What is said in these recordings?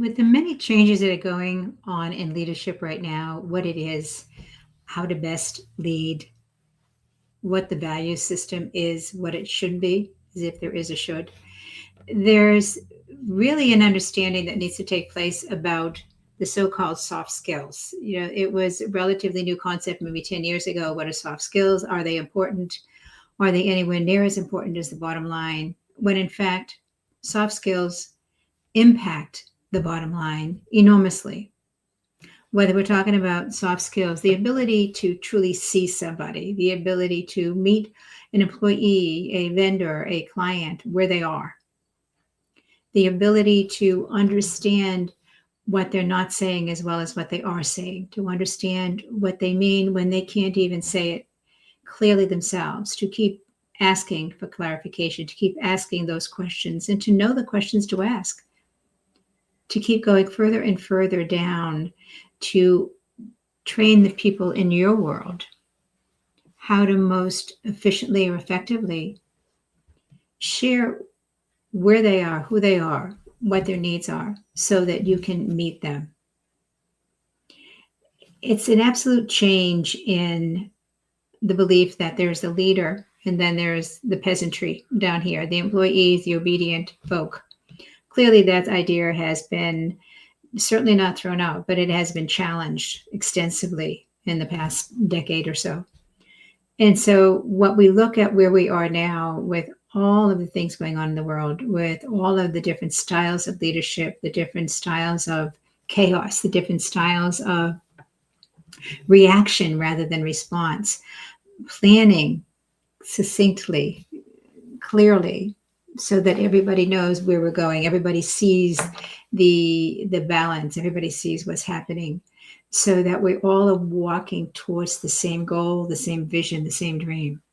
With the many changes that are going on in leadership right now, what it is, how to best lead, what the value system is, what it should be, as if there is a should, there's really an understanding that needs to take place about the so-called soft skills. It was a relatively new concept maybe 10 years ago. What are soft skills? Are they important? Are they anywhere near as important as the bottom line? When in fact, soft skills impact the bottom line enormously. Whether we're talking about soft skills, the ability to truly see somebody, the ability to meet an employee, a vendor, a client where they are, the ability to understand what they're not saying as well as what they are saying, to understand what they mean when they can't even say it clearly themselves, to keep asking for clarification, to keep asking those questions, and to know the questions to ask, to keep going further and further down to train the people in your world how to most efficiently or effectively share where they are, who they are, what their needs are, so that you can meet them. It's an absolute change in the belief that there's the leader and then there's the peasantry down here, the employees, the obedient folk. Clearly, that idea has been certainly not thrown out, but it has been challenged extensively in the past decade or so. And so, what we look at where we are now with all of the things going on in the world, with all of the different styles of leadership, the different styles of chaos, the different styles of reaction rather than response, planning succinctly, clearly, so that everybody knows where we're going. Everybody sees the balance. Everybody sees what's happening, so that we all are walking towards the same goal, the same vision, the same dream.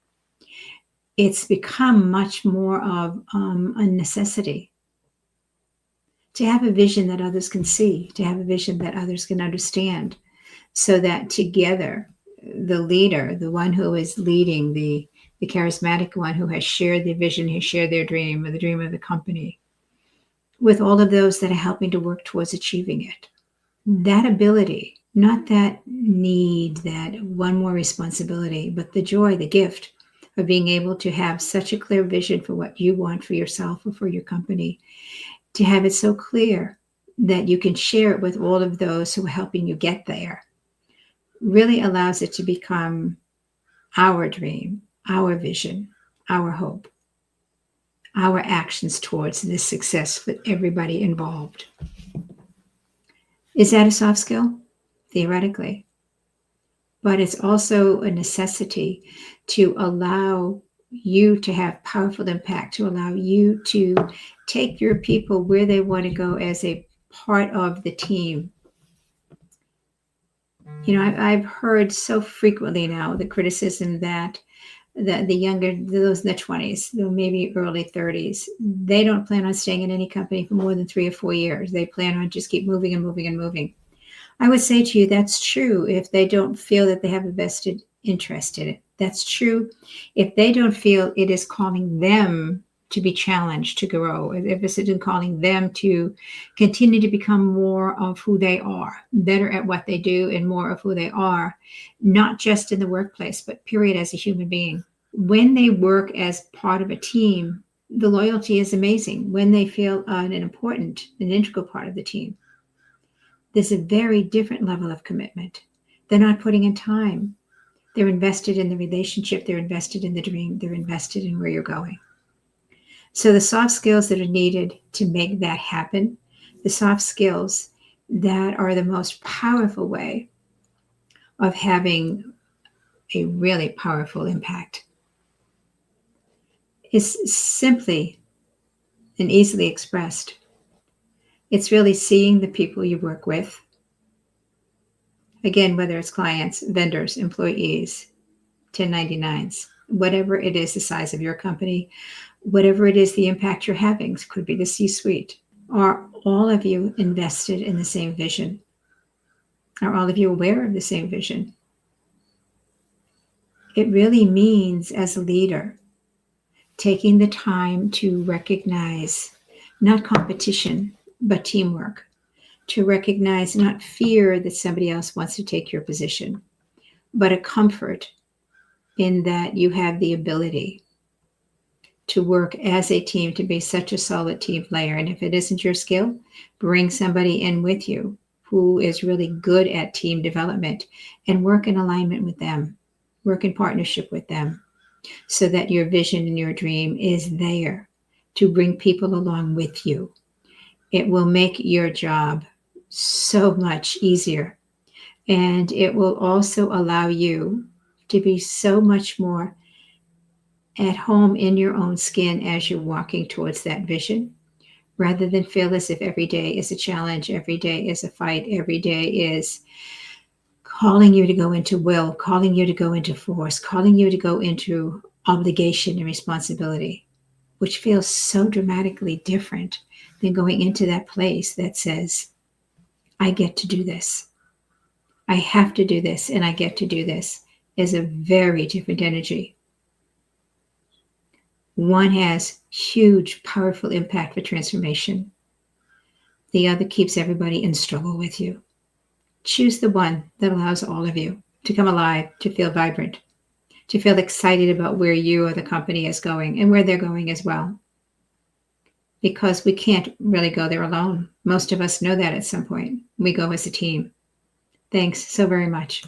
It's become much more of a necessity to have a vision that others can see, to have a vision that others can understand, so that together, the leader, the one who is leading, the charismatic one who has shared the vision, who shared their dream, or the dream of the company, with all of those that are helping to work towards achieving it. That ability, not that need, that one more responsibility, but the joy, the gift of being able to have such a clear vision for what you want for yourself or for your company, to have it so clear that you can share it with all of those who are helping you get there, really allows it to become our dream, our vision, our hope, our actions towards this success for everybody involved. Is that a soft skill? Theoretically. But it's also a necessity to allow you to have powerful impact, to allow you to take your people where they want to go as a part of the team. I've heard so frequently now the criticism that the younger, those in their 20s, maybe early 30s, they don't plan on staying in any company for more than 3 or 4 years. They plan on just keep moving and moving and moving. I would say to you, that's true if they don't feel that they have a vested interest in it. That's true if they don't feel it is calling them to be challenged, to grow, if it's calling them to continue to become more of who they are, better at what they do and more of who they are, not just in the workplace, but period, as a human being. When they work as part of a team, the loyalty is amazing. When they feel an important, an integral part of the team, there's a very different level of commitment. They're not putting in time. They're invested in the relationship. They're invested in the dream. They're invested in where you're going. So the soft skills that are needed to make that happen, the soft skills that are the most powerful way of having a really powerful impact, is simply and easily expressed. It's really seeing the people you work with. Again, whether it's clients, vendors, employees, 1099s, whatever it is, the size of your company, whatever it is, the impact you're having, could be the C-suite. Are all of you invested in the same vision? Are all of you aware of the same vision? It really means, as a leader, taking the time to recognize not competition, but teamwork. to recognize not fear that somebody else wants to take your position, but a comfort in that you have the ability to work as a team, to be such a solid team player. And if it isn't your skill, bring somebody in with you who is really good at team development and work in alignment with them, work in partnership with them, so that your vision and your dream is there to bring people along with you. It will make your job so much easier. And it will also allow you to be so much more at home in your own skin as you're walking towards that vision, rather than feel as if every day is a challenge, every day is a fight, every day is calling you to go into will, calling you to go into force, calling you to go into obligation and responsibility, which feels so dramatically different than going into that place that says, I get to do this. I have to do this, and I get to do this, is a very different energy. One has huge, powerful impact for transformation. The other keeps everybody in struggle with you. Choose the one that allows all of you to come alive, to feel vibrant, to feel excited about where you or the company is going and where they're going as well. Because we can't really go there alone. Most of us know that at some point. We go as a team. Thanks so very much.